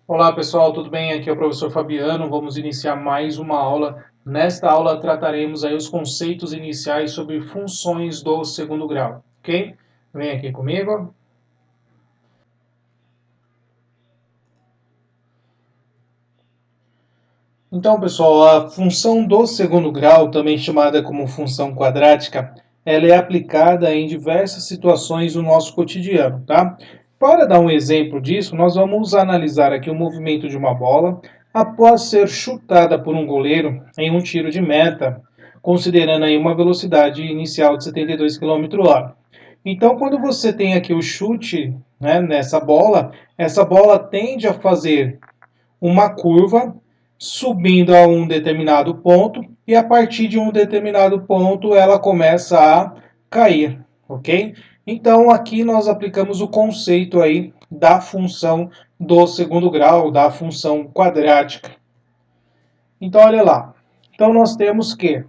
Olá pessoal, tudo bem? Aqui é o professor Fabiano. Vamos iniciar mais uma aula. Nesta aula trataremos aí os conceitos iniciais sobre funções do segundo grau, ok? Vem aqui comigo. Então, pessoal, a função do segundo grau, também chamada como função quadrática, ela é aplicada em diversas situações do nosso cotidiano, tá? Para dar um exemplo disso, nós vamos analisar aqui o movimento de uma bola após ser chutada por um goleiro em um tiro de meta, considerando aí uma velocidade inicial de 72 km/h. Então, quando você tem aqui o chute, né, nessa bola, essa bola tende a fazer uma curva subindo a um determinado ponto e a partir de um determinado ponto ela começa a cair, ok? Então aqui nós aplicamos o conceito aí da função do segundo grau, da função quadrática. Então olha lá. Então nós temos que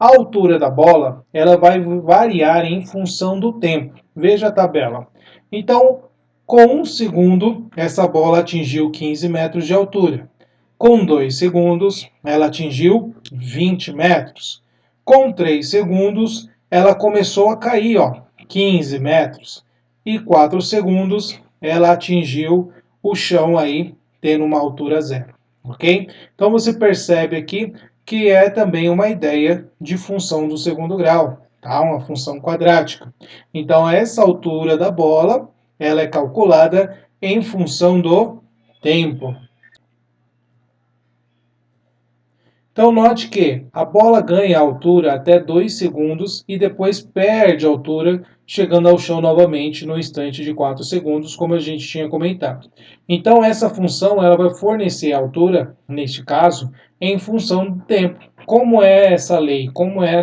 a altura da bola ela vai variar em função do tempo. Veja a tabela. Então, com 1 segundo, essa bola atingiu 15 metros de altura. Com 2 segundos, ela atingiu 20 metros. Com 3 segundos, ela começou a cair, 15 metros. E 4 segundos, ela atingiu o chão aí, tendo uma altura zero. Ok? Então você percebe aqui que é também uma ideia de função do segundo grau, tá? Uma função quadrática. Então essa altura da bola, ela é calculada em função do tempo. Então note que a bola ganha altura até 2 segundos e depois perde altura, chegando ao chão novamente no instante de 4 segundos, como a gente tinha comentado. Então essa função ela vai fornecer a altura, neste caso, em função do tempo. Como é essa lei? Como é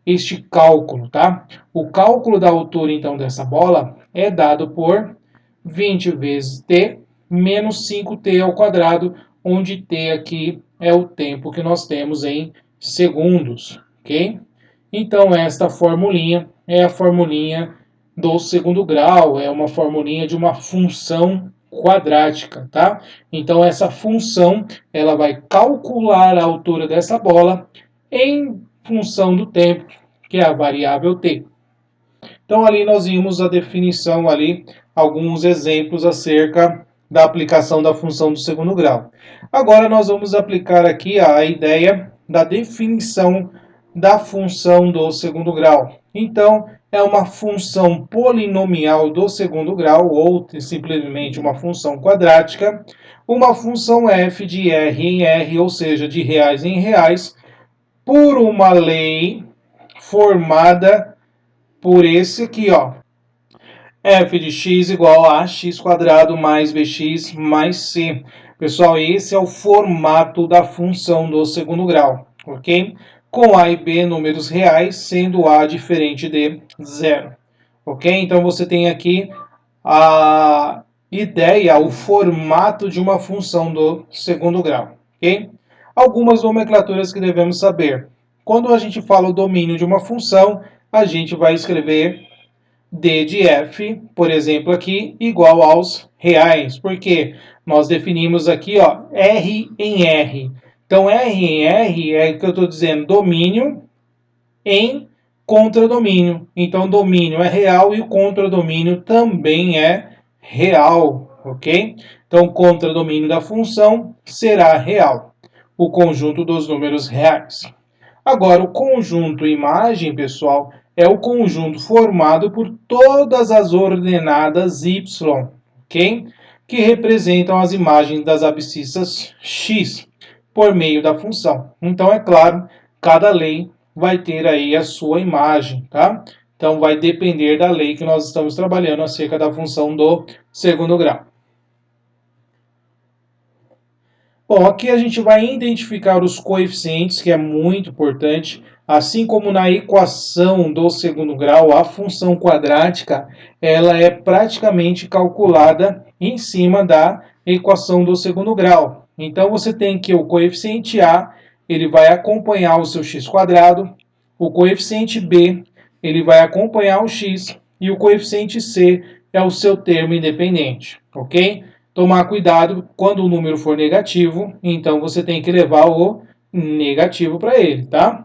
este cálculo, tá? O cálculo da altura então dessa bola é dado por 20 vezes t menos 5t ao quadrado, onde t aqui é o tempo que nós temos em segundos, ok? Então esta formulinha é a formulinha do segundo grau, é uma formulinha de uma função quadrática, tá? Então essa função, ela vai calcular a altura dessa bola em função do tempo, que é a variável t. Então ali nós vimos a definição ali, alguns exemplos acerca da aplicação da função do segundo grau. Agora nós vamos aplicar aqui a ideia da definição da função do segundo grau. Então, é uma função polinomial do segundo grau, ou simplesmente uma função quadrática, uma função f de r em r, ou seja, de reais em reais, por uma lei formada por esse aqui, f de x igual a x quadrado mais bx mais c. Pessoal, esse é o formato da função do segundo grau, ok? Com a e b números reais, sendo a diferente de zero, ok? Então você tem aqui a ideia, o formato de uma função do segundo grau, ok? Algumas nomenclaturas que devemos saber. Quando a gente fala o domínio de uma função, a gente vai escrever d de f, por exemplo, aqui, igual aos reais, porque nós definimos aqui, r em r. Então, r em r é o que eu estou dizendo, domínio em contradomínio. Então, domínio é real e o contradomínio também é real, ok? Então, o contradomínio da função será real, o conjunto dos números reais. Agora, o conjunto imagem, pessoal, é o conjunto formado por todas as ordenadas y, ok? Que representam as imagens das abscissas x por meio da função. Então, é claro, cada lei vai ter aí a sua imagem, tá? Então, vai depender da lei que nós estamos trabalhando acerca da função do segundo grau. Bom, aqui a gente vai identificar os coeficientes, que é muito importante. Assim como na equação do segundo grau, a função quadrática, ela é praticamente calculada em cima da equação do segundo grau. Então, você tem que o coeficiente A, ele vai acompanhar o seu x quadrado, o coeficiente B, ele vai acompanhar o x, e o coeficiente C é o seu termo independente, ok? tomar cuidado quando o número for negativo, então você tem que levar o negativo para ele, tá?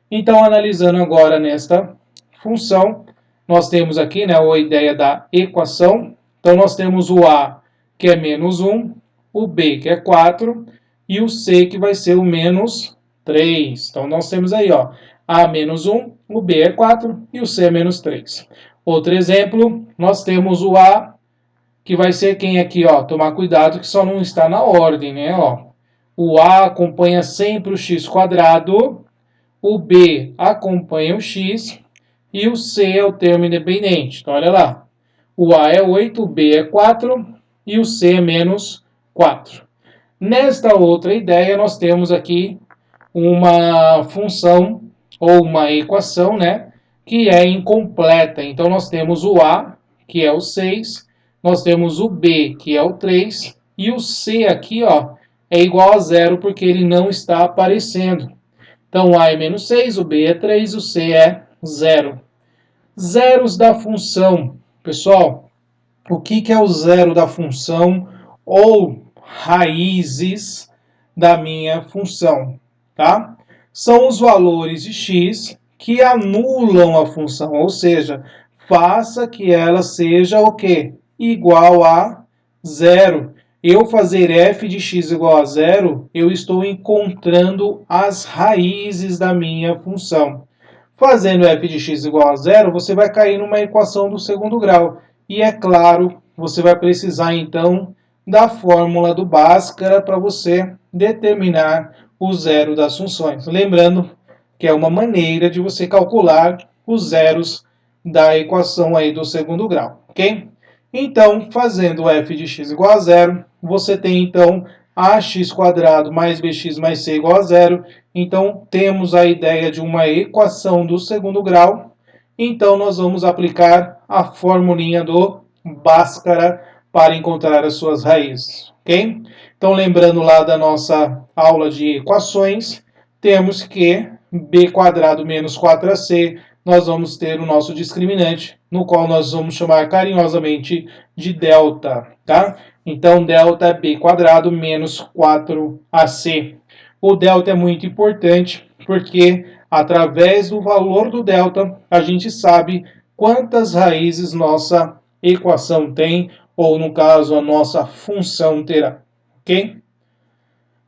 Então, analisando agora nesta função, nós temos aqui, né, a ideia da equação. Então, nós temos o A, que é menos 1, o B, que é 4, e o C, que vai ser o menos 3. Então, nós temos aí, ó, A menos 1, o B é 4 e o C é menos 3. Outro exemplo, nós temos o A, que vai ser quem aqui, ó, tomar cuidado que só não está na ordem, né, ó. O A acompanha sempre o x quadrado, o B acompanha o x e o C é o termo independente. Então, olha lá. O A é 8, o B é 4 e o C é menos 4. Nesta outra ideia, nós temos aqui uma função ou uma equação, né, que é incompleta. Então, nós temos o A, que é o 6, nós temos o B, que é o 3, e o C aqui, ó, é igual a zero porque ele não está aparecendo. Então, o A é menos 6, o B é 3, o C é 0. Zeros da função. Pessoal, o que é o zero da função ou raízes da minha função? Tá? São os valores de x que anulam a função, ou seja, faça que ela seja o quê? Igual a zero. Eu fazer f de x igual a zero, eu estou encontrando as raízes da minha função. Fazendo f de x igual a zero, você vai cair numa equação do segundo grau. E é claro, você vai precisar então da fórmula do Bhaskara para você determinar o zero das funções. Lembrando que é uma maneira de você calcular os zeros da equação aí do segundo grau, ok? Então, fazendo f de x igual a zero, você tem então ax² mais bx mais c igual a zero. Então, temos a ideia de uma equação do segundo grau. Então, nós vamos aplicar a formulinha do Bhaskara para encontrar as suas raízes, ok? Então, lembrando lá da nossa aula de equações, temos que b² menos 4ac, nós vamos ter o nosso discriminante, no qual nós vamos chamar carinhosamente de delta, tá? Então, delta é b² menos 4ac. O delta é muito importante porque, através do valor do delta, a gente sabe quantas raízes nossa equação tem, ou no caso, a nossa função terá, ok?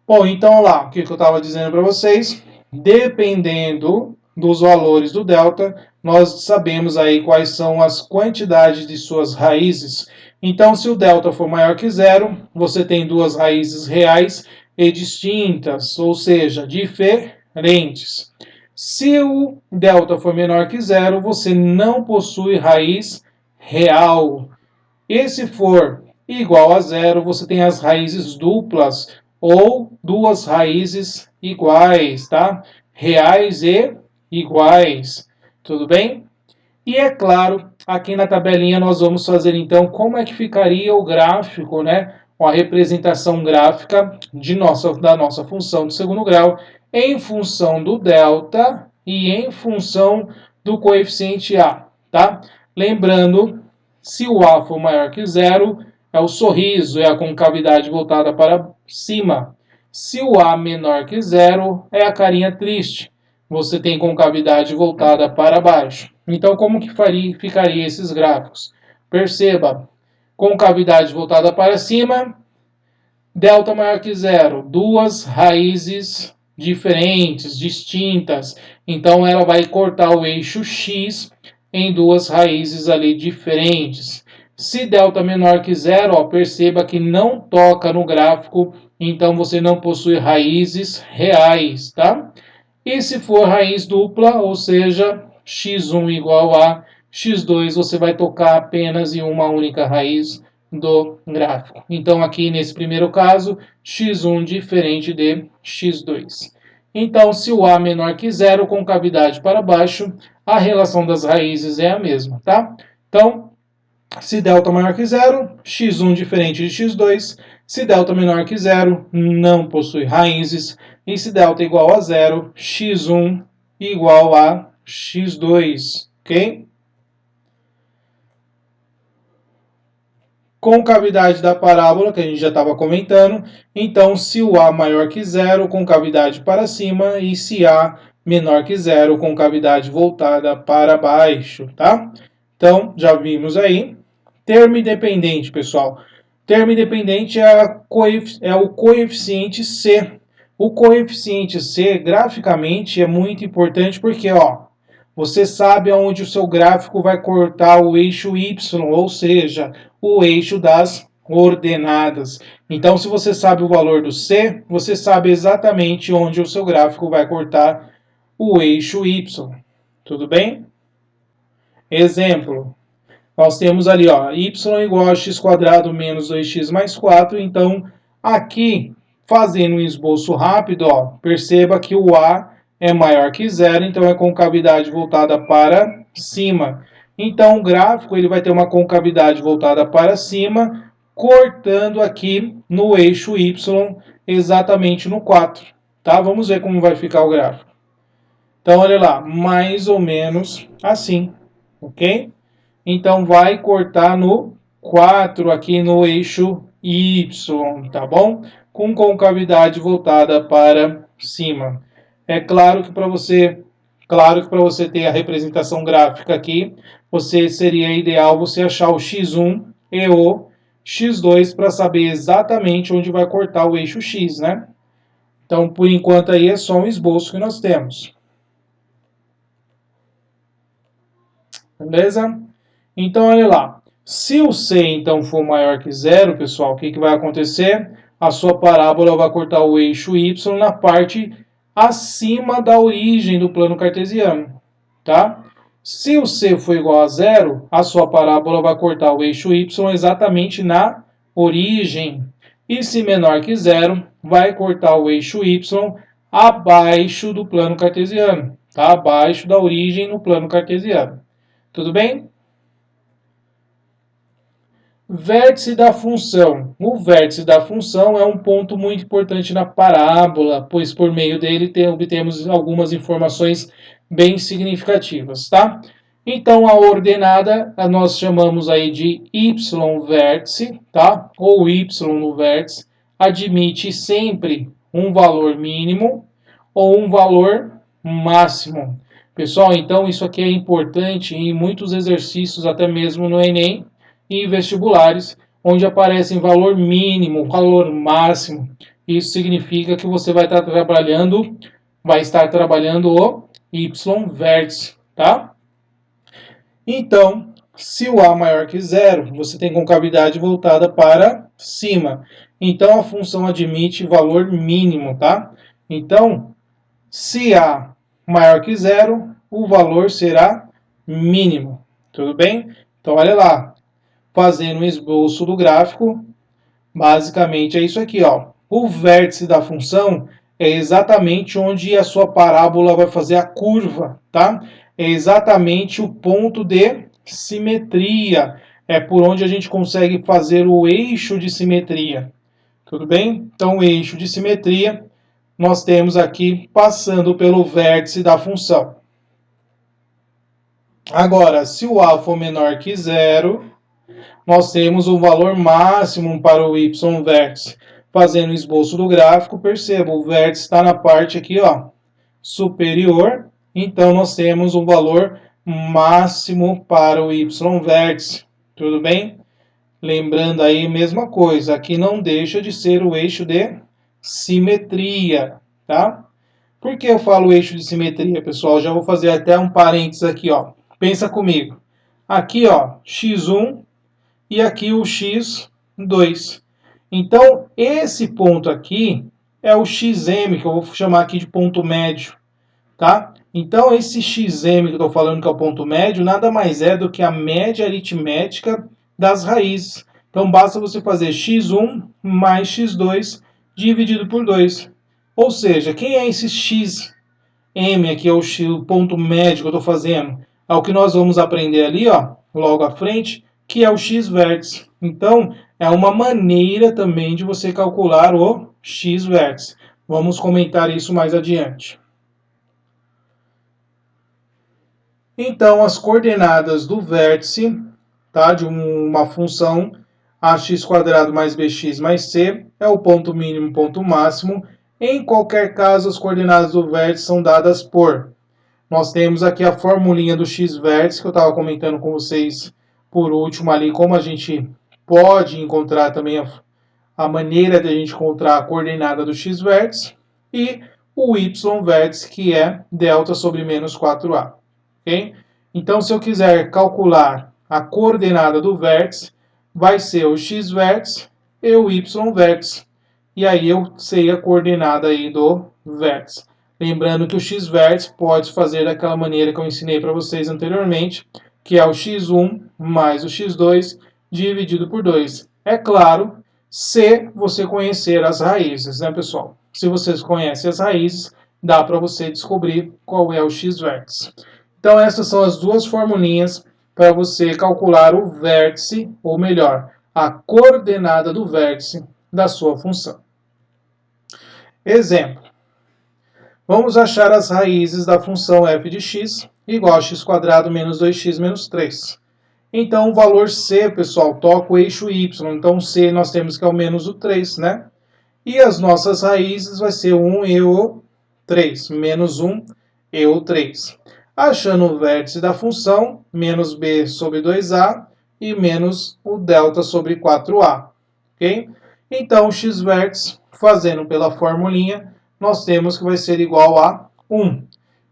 Bom, então lá, o que eu estava dizendo para vocês, dependendo dos valores do delta, nós sabemos aí quais são as quantidades de suas raízes. Então, se o delta for maior que zero, você tem duas raízes reais e distintas, ou seja, diferentes. Se o delta for menor que zero, você não possui raiz real. E se for igual a zero, você tem as raízes duplas ou duas raízes iguais, tá? Reais e iguais. Tudo bem? E é claro, aqui na tabelinha nós vamos fazer então como é que ficaria o gráfico, né? A representação gráfica da nossa função de segundo grau em função do delta e em função do coeficiente A, tá? Lembrando, se o A for maior que zero, é o sorriso, é a concavidade voltada para cima. Se o A menor que zero, é a carinha triste. Você tem concavidade voltada para baixo. Então, como que ficaria esses gráficos? Perceba, concavidade voltada para cima, delta maior que zero, duas raízes diferentes, distintas. Então, ela vai cortar o eixo x em duas raízes ali diferentes. Se delta menor que zero, ó, perceba que não toca no gráfico, então você não possui raízes reais, tá? E se for raiz dupla, ou seja, x1 igual a x2, você vai tocar apenas em uma única raiz do gráfico. Então, aqui nesse primeiro caso, x1 diferente de x2. Então, se o A menor que zero, concavidade para baixo, a relação das raízes é a mesma, tá? Então, se delta maior que zero, x1 diferente de x2. Se delta menor que zero, não possui raízes. E se delta igual a zero, x1 igual a x2, ok? Concavidade da parábola, que a gente já estava comentando. Então, se o A maior que zero, concavidade para cima, e se A menor que zero, concavidade voltada para baixo, tá? Então, já vimos aí. Termo independente, pessoal. Termo independente é o coeficiente C. O coeficiente C, graficamente, é muito importante porque, ó, você sabe aonde o seu gráfico vai cortar o eixo Y, ou seja, o eixo das ordenadas. Então, se você sabe o valor do C, você sabe exatamente onde o seu gráfico vai cortar o eixo Y. Tudo bem? Exemplo. Nós temos ali, ó, y igual a x² menos 2x mais 4. Então, aqui, fazendo um esboço rápido, ó, perceba que o A é maior que zero, então é concavidade voltada para cima. Então, o gráfico ele vai ter uma concavidade voltada para cima, cortando aqui no eixo y, exatamente no 4. Tá? Vamos ver como vai ficar o gráfico. Então, olha lá, mais ou menos assim, ok? Então, vai cortar no 4 aqui no eixo Y, tá bom? Com concavidade voltada para cima. É claro que para você ter a representação gráfica aqui, seria ideal você achar o x1 e o x2 para saber exatamente onde vai cortar o eixo X, né? Então, por enquanto aí é só um esboço que nós temos. Beleza? Então, olha lá. Se o C, então, for maior que zero, pessoal, o que vai acontecer? A sua parábola vai cortar o eixo Y na parte acima da origem do plano cartesiano. Tá? Se o C for igual a zero, a sua parábola vai cortar o eixo Y exatamente na origem. E se menor que zero, vai cortar o eixo Y abaixo do plano cartesiano. Tá? Abaixo da origem no plano cartesiano. Tudo bem? Vértice da função. O vértice da função é um ponto muito importante na parábola, pois por meio dele obtemos algumas informações bem significativas, tá? Então a ordenada nós chamamos aí de y vértice, tá? Ou y no vértice, admite sempre um valor mínimo ou um valor máximo. Pessoal, então isso aqui é importante em muitos exercícios, até mesmo no Enem, e vestibulares, onde aparecem valor mínimo, valor máximo. Isso significa que você vai estar trabalhando o y vértice, tá? Então, se o A maior que zero, você tem concavidade voltada para cima. Então, a função admite valor mínimo, tá? Então, se A maior que zero, o valor será mínimo. Tudo bem? Então, olha lá. Fazendo um esboço do gráfico, basicamente é isso aqui, ó. O vértice da função é exatamente onde a sua parábola vai fazer a curva, tá? É exatamente o ponto de simetria. É por onde a gente consegue fazer o eixo de simetria. Tudo bem? Então, o eixo de simetria nós temos aqui passando pelo vértice da função. Agora, se o A for menor que zero, nós temos o valor máximo para o y vértice. Fazendo o esboço do gráfico, perceba, o vértice está na parte aqui, ó, superior. Então, nós temos o valor máximo para o y vértice. Tudo bem? Lembrando aí, mesma coisa, aqui não deixa de ser o eixo de simetria, tá? Por que eu falo eixo de simetria, pessoal? Já vou fazer até um parênteses aqui, ó. Pensa comigo. Aqui, ó, x1 e aqui o x2. Então, esse ponto aqui é o xm, que eu vou chamar aqui de ponto médio, tá? Então, esse xm que eu estou falando que é o ponto médio, nada mais é do que a média aritmética das raízes. Então, basta você fazer x1 mais x2 dividido por 2. Ou seja, quem é esse xm aqui, é o ponto médio que eu estou fazendo? É o que nós vamos aprender ali, ó, logo à frente, que é o x-vértice. Então, é uma maneira também de você calcular o x-vértice. Vamos comentar isso mais adiante. Então, as coordenadas do vértice, tá, de uma função, ax² mais bx mais c é o ponto mínimo, ponto máximo. Em qualquer caso, as coordenadas do vértice são dadas por... Nós temos aqui a formulinha do x-vértice, que eu estava comentando com vocês por último ali, como a gente pode encontrar também a maneira de a gente encontrar a coordenada do x-vértice, e o y-vértice, que é delta sobre menos 4a. Okay? Então, se eu quiser calcular a coordenada do vértice, vai ser o x-vértice e o y-vértice. E aí eu sei a coordenada aí do vértice. Lembrando que o x-vértice pode fazer daquela maneira que eu ensinei para vocês anteriormente, que é o x1 mais o x2 dividido por 2. É claro, se você conhecer as raízes, né, pessoal? Se vocês conhecem as raízes, dá para você descobrir qual é o x-vértice. Então, essas são as duas formulinhas para você calcular o vértice, ou melhor, a coordenada do vértice da sua função. Exemplo. Vamos achar as raízes da função f de x igual a x² menos 2x menos 3. Então, o valor c, pessoal, toca o eixo y. Então, c nós temos que é o menos o 3, né? E as nossas raízes vai ser 1 e o 3. Menos 1 e o 3. Achando o vértice da função, menos b sobre 2a e menos o delta sobre 4a. Ok? Então, o x-vértice, fazendo pela formulinha, nós temos que vai ser igual a 1.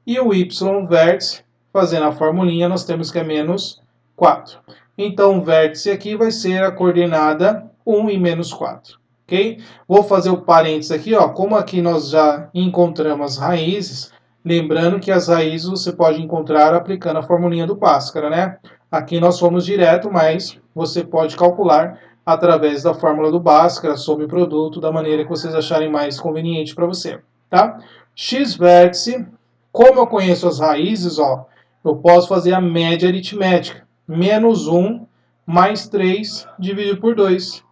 E o y-vértice, fazendo a formulinha, nós temos que é menos 4. Então, o vértice aqui vai ser a coordenada 1 e menos 4. Ok? Vou fazer o parênteses aqui, ó. Como aqui nós já encontramos as raízes, lembrando que as raízes você pode encontrar aplicando a formulinha do Bhaskara, né? Aqui nós fomos direto, mas você pode calcular através da fórmula do Bhaskara sobre o produto, da maneira que vocês acharem mais conveniente para você, tá? X-vértice, como eu conheço as raízes, ó, eu posso fazer a média aritmética. Menos 1 mais 3 dividido por 2.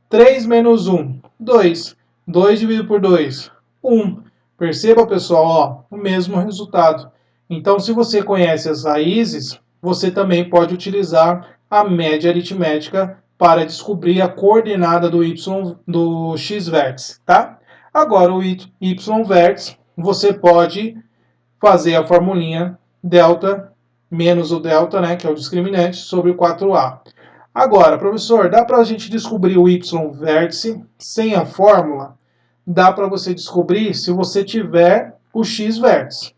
3 menos 1, 2. 2 dividido por 2, 1. Perceba, pessoal, ó, o mesmo resultado. Então, se você conhece as raízes, você também pode utilizar a média aritmética para descobrir a coordenada do do x-vértice, tá? Agora, o y-vértice, você pode fazer a formulinha delta menos o delta, né, que é o discriminante, sobre o 4a. Agora, professor, dá para a gente descobrir o y-vértice sem a fórmula? Dá para você descobrir se você tiver o x-vértice.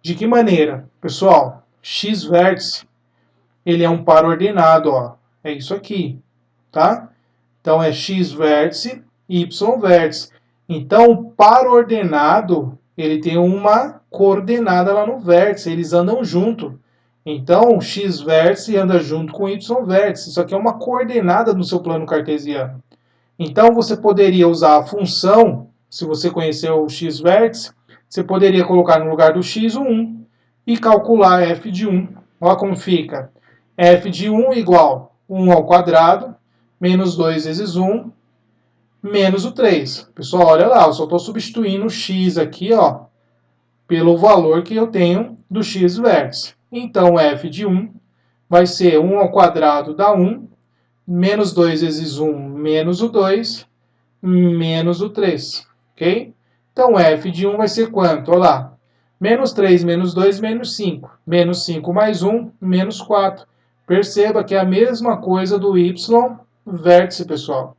De que maneira? Pessoal, x-vértice, ele é um par ordenado, ó. É isso aqui, tá? Então, é x-vértice, y-vértice. Então, o par ordenado, ele tem uma coordenada lá no vértice, eles andam junto. Então, o x-vértice anda junto com o y-vértice. Isso aqui é uma coordenada no seu plano cartesiano. Então, você poderia usar a função, se você conhecer o x-vértice, você poderia colocar no lugar do x o 1 e calcular f de 1. Olha como fica. F de 1 igual 1 ao quadrado, menos 2 vezes 1, menos o 3. Pessoal, olha lá, eu só estou substituindo o x aqui, ó, pelo valor que eu tenho do x-vértice. Então, f de 1 vai ser 1 ao quadrado dá 1, menos 2 vezes 1, menos o 2, menos o 3. Ok? Então, f de 1 vai ser quanto? Olha lá. Menos 3 menos 2, menos 5. Menos 5 mais 1, menos 4. Perceba que é a mesma coisa do y-vértice, pessoal.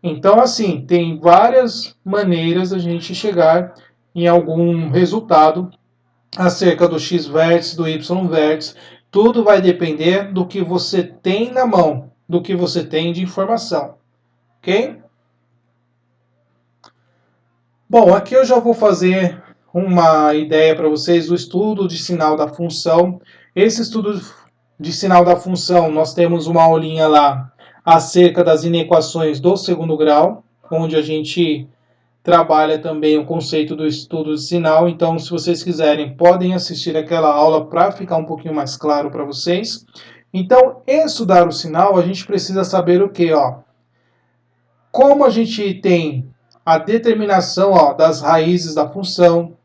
Então, assim, tem várias maneiras da gente chegar em algum resultado acerca do x-vértice, do y-vértice. Tudo vai depender do que você tem na mão, do que você tem de informação. Ok? Bom, aqui eu já vou fazer uma ideia para vocês do estudo de sinal da função. Esse estudo de sinal da função, nós temos uma aulinha lá acerca das inequações do segundo grau, onde a gente trabalha também o conceito do estudo de sinal. Então, se vocês quiserem, podem assistir aquela aula para ficar um pouquinho mais claro para vocês. Então, estudar o sinal, a gente precisa saber o quê? Ó? Como a gente tem a determinação, ó, das raízes da função,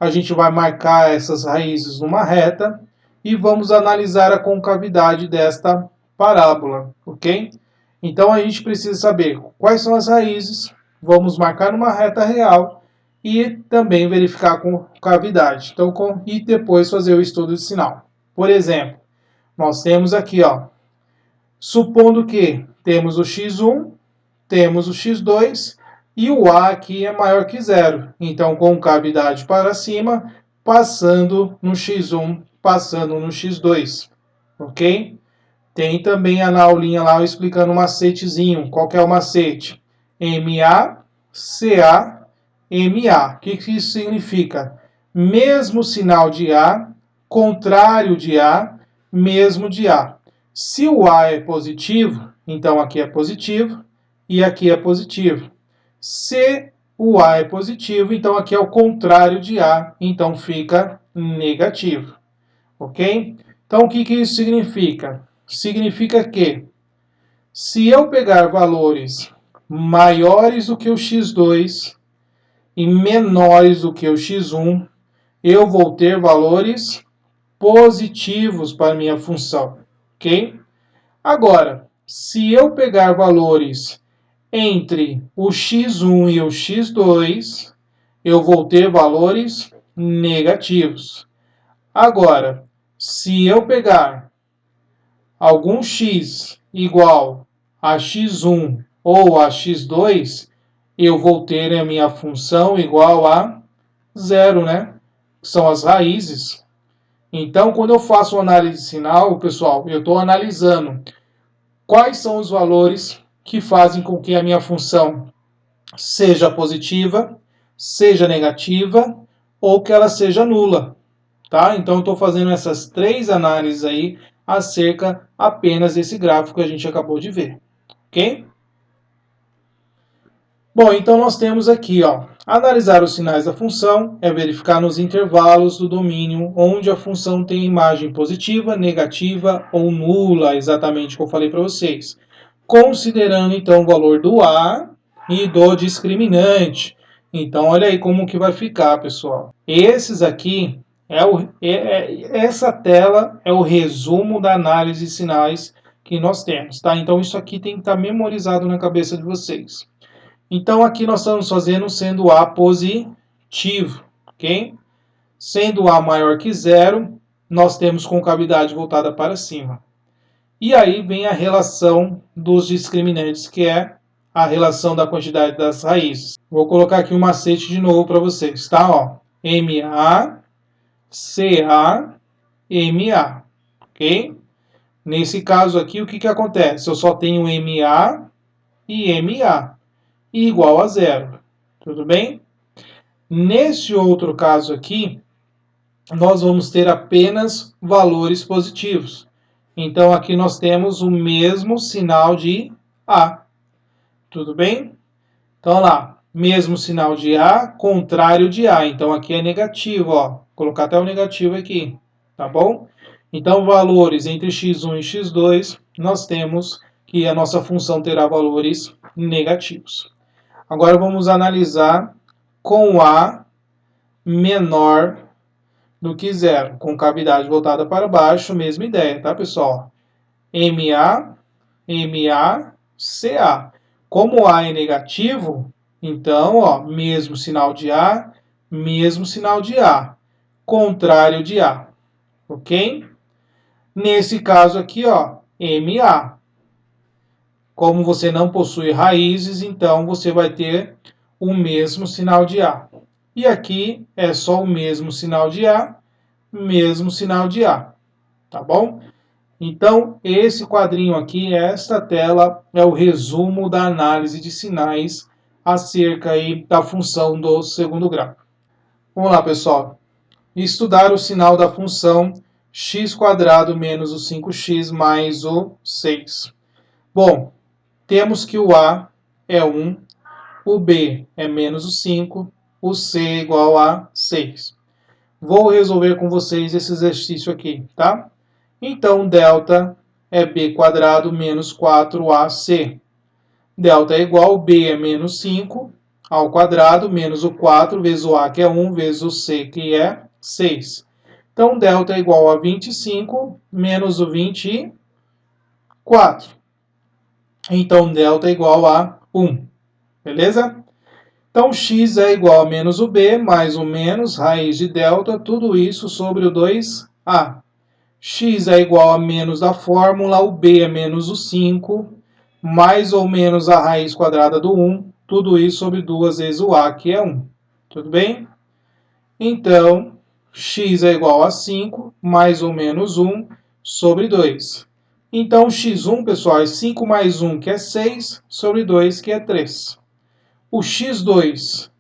a gente vai marcar essas raízes numa reta e vamos analisar a concavidade desta parábola, ok? Então a gente precisa saber quais são as raízes, vamos marcar numa reta real e também verificar com cavidade. Então, e depois fazer o estudo de sinal. Por exemplo, nós temos aqui, ó, supondo que temos o x1, temos o x2 e o a aqui é maior que zero. Então, com cavidade para cima, passando no x1, passando no x2, ok? Tem também na aulinha lá explicando o macetezinho. Qual que é o macete? MA, CA, MA. O que isso significa? Mesmo sinal de A, contrário de A, mesmo de A. Se o A é positivo, então aqui é positivo e aqui é positivo. Se o A é positivo, então aqui é o contrário de A, então fica negativo. Ok? Então o que isso significa? Significa que se eu pegar valores maiores do que o x2 e menores do que o x1, eu vou ter valores positivos para minha função, ok? Agora, se eu pegar valores entre o x1 e o x2, eu vou ter valores negativos. Agora, se eu pegar algum x igual a x1 ou a x2, eu vou ter a minha função igual a zero, né? São as raízes. Então, quando eu faço uma análise de sinal, pessoal, eu estou analisando quais são os valores que fazem com que a minha função seja positiva, seja negativa ou que ela seja nula. Tá? Então, eu estou fazendo essas três análises aí acerca apenas desse gráfico que a gente acabou de ver. Ok? Bom, então nós temos aqui, ó, analisar os sinais da função é verificar nos intervalos do domínio onde a função tem imagem positiva, negativa ou nula, exatamente o que eu falei para vocês. Considerando então o valor do A e do discriminante. Então, olha aí como que vai ficar, pessoal. Esses aqui, essa tela é o resumo da análise de sinais que nós temos, tá? Então, isso aqui tem que estar memorizado na cabeça de vocês. Então, aqui nós estamos fazendo sendo A positivo, ok? Sendo A maior que zero, nós temos concavidade voltada para cima. E aí vem a relação dos discriminantes, que é a relação da quantidade das raízes. Vou colocar aqui um macete de novo para vocês, tá? Ó, MA, CA, MA, ok? Nesse caso aqui, o que acontece? Eu só tenho MA e MA, igual a zero, tudo bem? Nesse outro caso aqui, nós vamos ter apenas valores positivos. Então, aqui nós temos o mesmo sinal de A. Tudo bem? Então, lá, mesmo sinal de A, contrário de A. Então, aqui é negativo, ó. Vou colocar até o negativo aqui, tá bom? Então, valores entre x1 e x2, nós temos que a nossa função terá valores negativos. Agora, vamos analisar com A menor do que zero, com cavidade voltada para baixo, mesma ideia, tá, pessoal? MA, MA, CA. Como A é negativo, então, ó, mesmo sinal de A, mesmo sinal de A, contrário de A, ok? Nesse caso aqui, ó, MA. Como você não possui raízes, então você vai ter o mesmo sinal de A. E aqui é só o mesmo sinal de A, mesmo sinal de A, tá bom? Então, esse quadrinho aqui, esta tela, é o resumo da análise de sinais acerca aí da função do segundo grau. Vamos lá, pessoal. Estudar o sinal da função x² menos o 5x mais o 6. Bom, temos que o A é 1, o B é menos o 5, o C é igual a 6. Vou resolver com vocês esse exercício aqui, tá? Então, delta é b² menos 4ac. Delta é igual, b é menos 5 ao quadrado, menos o 4, vezes o a, que é 1, vezes o c, que é 6. Então, delta é igual a 25 menos o 24. Então, delta é igual a 1. Beleza? Então, x é igual a menos o b, mais o menos, raiz de delta, tudo isso sobre o 2a. X é igual a menos da fórmula, o b é menos o 5, mais ou menos a raiz quadrada do 1, tudo isso sobre 2 vezes o a, que é 1. Tudo bem? Então, x é igual a 5, mais ou menos 1, sobre 2. Então, x1, pessoal, é 5 mais 1, que é 6, sobre 2, que é 3. O x2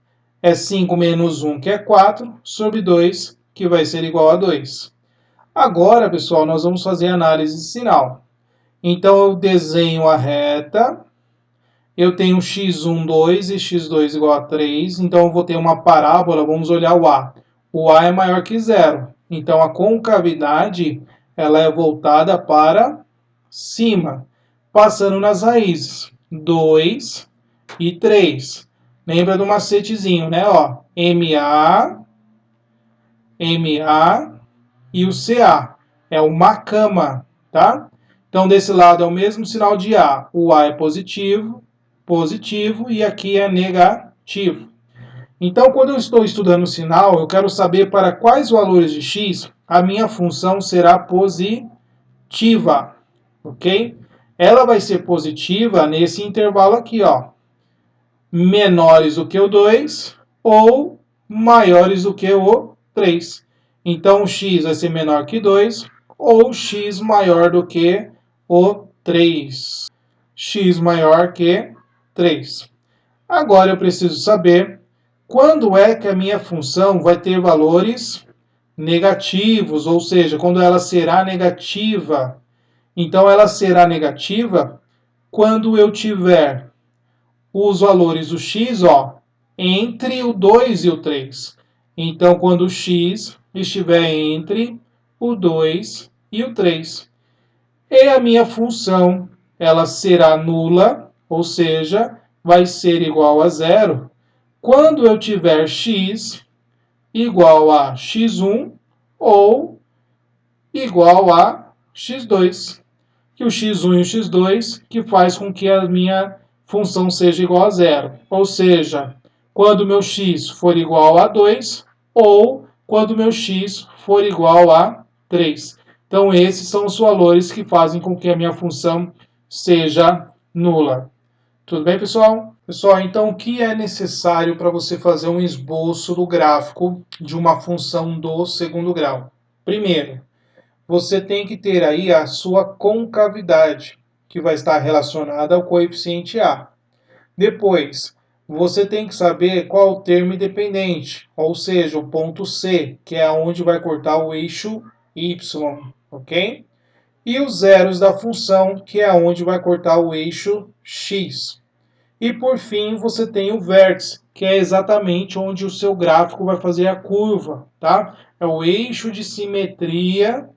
é 5 menos 1, que é 4, sobre 2, que vai ser igual a 2. Agora, pessoal, nós vamos fazer análise de sinal. Então, eu desenho a reta, eu tenho x1, 2 e x2 igual a 3, então eu vou ter uma parábola, vamos olhar o A. O A é maior que zero, então a concavidade ela é voltada para cima, passando nas raízes 2 e 3. Lembra do macetezinho, né? Ó, MA, MA e o CA. É uma cama, tá? Então, desse lado é o mesmo sinal de A. O A é positivo, positivo, e aqui é negativo. Então, quando eu estou estudando o sinal, eu quero saber para quais valores de x a minha função será positiva, ok? Ela vai ser positiva nesse intervalo aqui, ó. Menores do que o 2 ou maiores do que o 3. Então, o x vai ser menor que 2 ou x maior do que o 3. X maior que 3. Agora eu preciso saber quando é que a minha função vai ter valores negativos, ou seja, quando ela será negativa. Então, ela será negativa quando eu tiver os valores do x, ó, entre o 2 e o 3. Então, quando o x estiver entre o 2 e o 3. E a minha função, ela será nula, ou seja, vai ser igual a zero, quando eu tiver x igual a x1 ou igual a x2. Que o x1 e o x2 que faz com que a minha função seja igual a zero. Ou seja, quando meu x for igual a 2 ou quando meu x for igual a 3. Então, esses são os valores que fazem com que a minha função seja nula. Tudo bem, pessoal? Pessoal, então o que é necessário para você fazer um esboço do gráfico de uma função do segundo grau? Primeiro, você tem que ter aí a sua concavidade, que vai estar relacionada ao coeficiente A. Depois, você tem que saber qual o termo independente, ou seja, o ponto C, que é onde vai cortar o eixo Y, ok? E os zeros da função, que é onde vai cortar o eixo X. E por fim, você tem o vértice, que é exatamente onde o seu gráfico vai fazer a curva, tá? É o eixo de simetria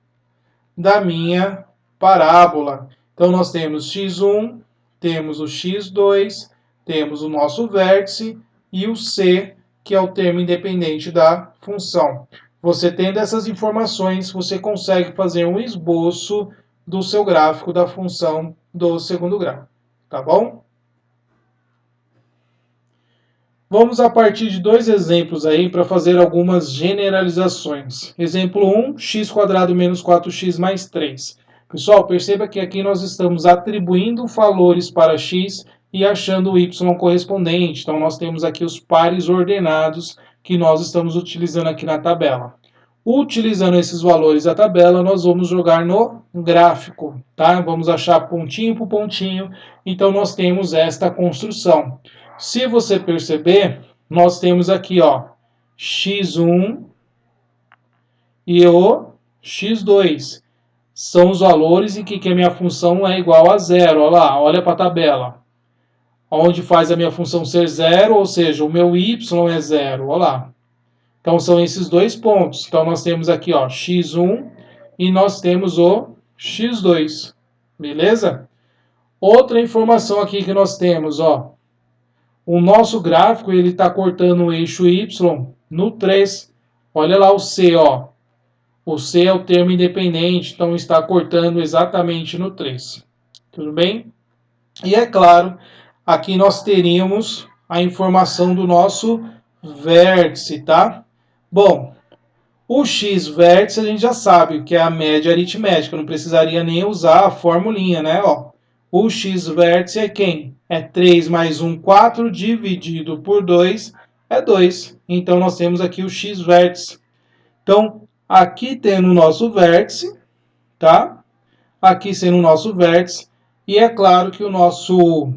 da minha parábola. Então, nós temos x1, temos o x2, temos o nosso vértice e o c, que é o termo independente da função. Você tendo essas informações, você consegue fazer um esboço do seu gráfico da função do segundo grau. Tá bom? Vamos a partir de dois exemplos aí para fazer algumas generalizações. Exemplo 1, x² menos 4x mais 3. Pessoal, perceba que aqui nós estamos atribuindo valores para x e achando o y correspondente. Então, nós temos aqui os pares ordenados que nós estamos utilizando aqui na tabela. Utilizando esses valores da tabela, nós vamos jogar no gráfico, tá? Vamos achar pontinho por pontinho. Então, nós temos esta construção. Se você perceber, nós temos aqui, ó, x1 e o x2. São os valores em que a minha função é igual a zero. Olha lá, olha para a tabela. Onde faz a minha função ser zero, ou seja, o meu y é zero. Olha lá. Então, são esses dois pontos. Então, nós temos aqui, ó, x1 e nós temos o x2. Beleza? Outra informação aqui que nós temos, ó. O nosso gráfico ele está cortando o eixo Y no 3. Olha lá o C, ó. O C é o termo independente, então está cortando exatamente no 3. Tudo bem? E é claro, aqui nós teríamos a informação do nosso vértice, tá? Bom, o x-vértice a gente já sabe que é a média aritmética, não precisaria nem usar a formulinha, né? Ó, o x-vértice é quem? É 3 mais 1, 4, dividido por 2 é 2. Então nós temos aqui o x-vértice. Então, aqui tendo o nosso vértice, tá? Aqui sendo o nosso vértice, e é claro que o nosso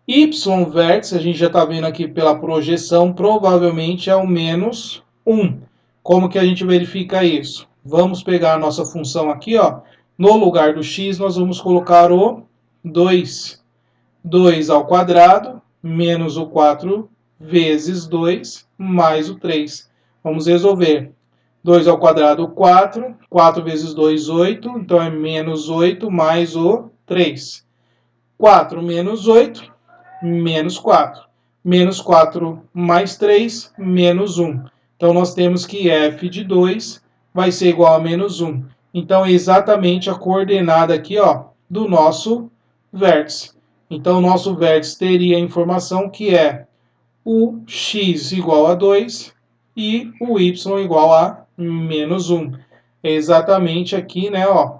y-vértice, a gente já está vendo aqui pela projeção, provavelmente é o menos 1. Como que a gente verifica isso? Vamos pegar a nossa função aqui, ó. No lugar do x, nós vamos colocar o 2. 2 ao quadrado, menos o 4 vezes 2, mais o 3. Vamos resolver. 2 ao quadrado, 4. 4 vezes 2, 8. Então, é menos 8 mais o 3. 4 menos 8, menos 4. Menos 4 mais 3, menos 1. Então, nós temos que f de 2 vai ser igual a menos 1. Então, é exatamente a coordenada aqui, ó, do nosso vértice. Então, o nosso vértice teria a informação que é o x igual a 2 e o y igual a menos 1. É exatamente aqui, né, ó,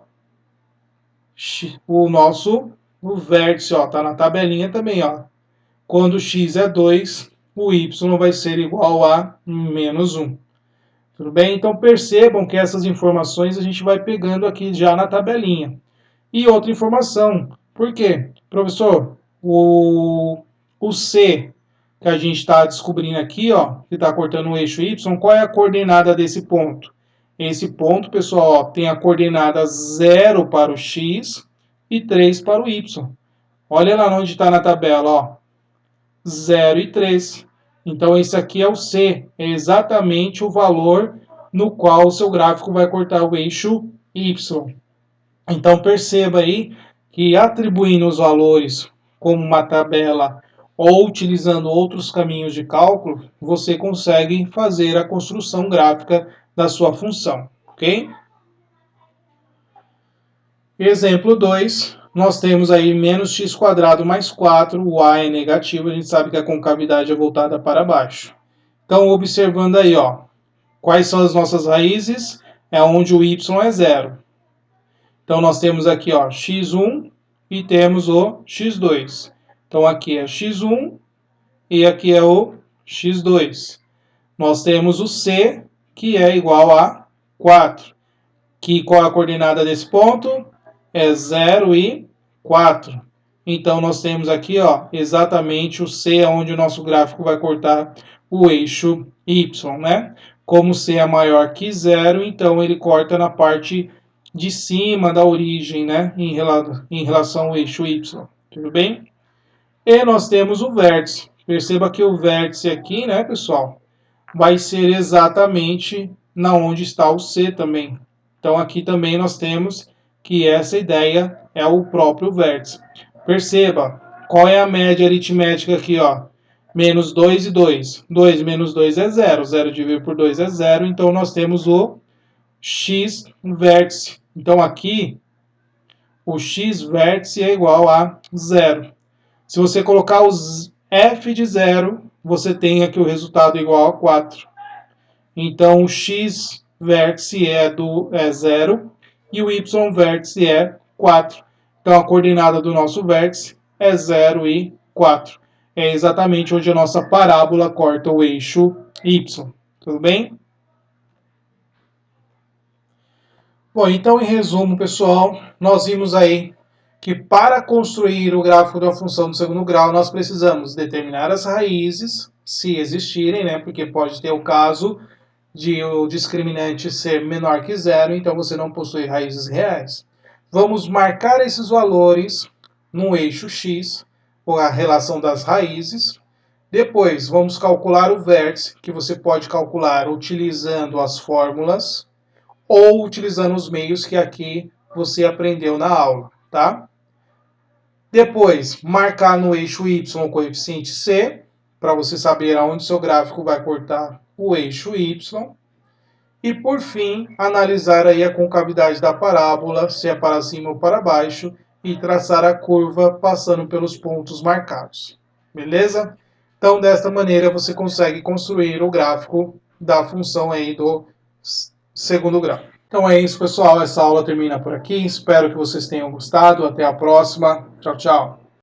o vértice, ó, tá na tabelinha também, ó. Quando x é 2, o y vai ser igual a menos 1. Tudo bem? Então percebam que essas informações a gente vai pegando aqui já na tabelinha. E outra informação, por quê? Professor, o C que a gente está descobrindo aqui, ó, que está cortando o eixo Y, qual é a coordenada desse ponto? Esse ponto, pessoal, ó, tem a coordenada 0 para o X e 3 para o Y. Olha lá onde está na tabela, ó, 0 e 3. Então, esse aqui é o C, é exatamente o valor no qual o seu gráfico vai cortar o eixo Y. Então, perceba aí que atribuindo os valores como uma tabela ou utilizando outros caminhos de cálculo, você consegue fazer a construção gráfica da sua função, ok? Exemplo 2, nós temos aí menos x² mais 4, o a é negativo, a gente sabe que a concavidade é voltada para baixo. Então, observando aí, ó, quais são as nossas raízes? É onde o y é zero. Então, nós temos aqui, ó, x1 e temos o x2. Então, aqui é x1 e aqui é o x2. Nós temos o c, que é igual a 4. Que qual é a coordenada desse ponto? É 0 e 4. Então, nós temos aqui, ó, exatamente o C, onde o nosso gráfico vai cortar o eixo Y, né? Como C é maior que 0, então ele corta na parte de cima da origem, né? Em relação ao eixo Y. Tudo bem? E nós temos o vértice. Perceba que o vértice aqui, né, pessoal, vai ser exatamente na onde está o C também. Então, aqui também nós temos que essa ideia é o próprio vértice. Perceba, qual é a média aritmética aqui, ó? Menos 2 e 2. 2 menos 2 é 0. 0 dividido por 2 é 0. Então, nós temos o x vértice. Então, aqui, o x vértice é igual a 0. Se você colocar os f de 0, você tem aqui o resultado igual a 4. Então, o x vértice é 0 e o y vértice é 4. Então, a coordenada do nosso vértice é 0 e 4. É exatamente onde a nossa parábola corta o eixo y. Tudo bem? Bom, então, em resumo, pessoal, nós vimos aí que para construir o gráfico de uma função do segundo grau, nós precisamos determinar as raízes, se existirem, né? Porque pode ter o caso de o discriminante ser menor que zero, então você não possui raízes reais. Vamos marcar esses valores no eixo x, ou a relação das raízes. Depois, vamos calcular o vértice, que você pode calcular utilizando as fórmulas ou utilizando os meios que aqui você aprendeu na aula, tá? Depois, marcar no eixo y o coeficiente c, para você saber aonde seu gráfico vai cortar o eixo y. E, por fim, analisar aí a concavidade da parábola, se é para cima ou para baixo, e traçar a curva passando pelos pontos marcados. Beleza? Então, desta maneira, você consegue construir o gráfico da função aí do segundo grau. Então é isso, pessoal. Essa aula termina por aqui. Espero que vocês tenham gostado. Até a próxima. Tchau, tchau.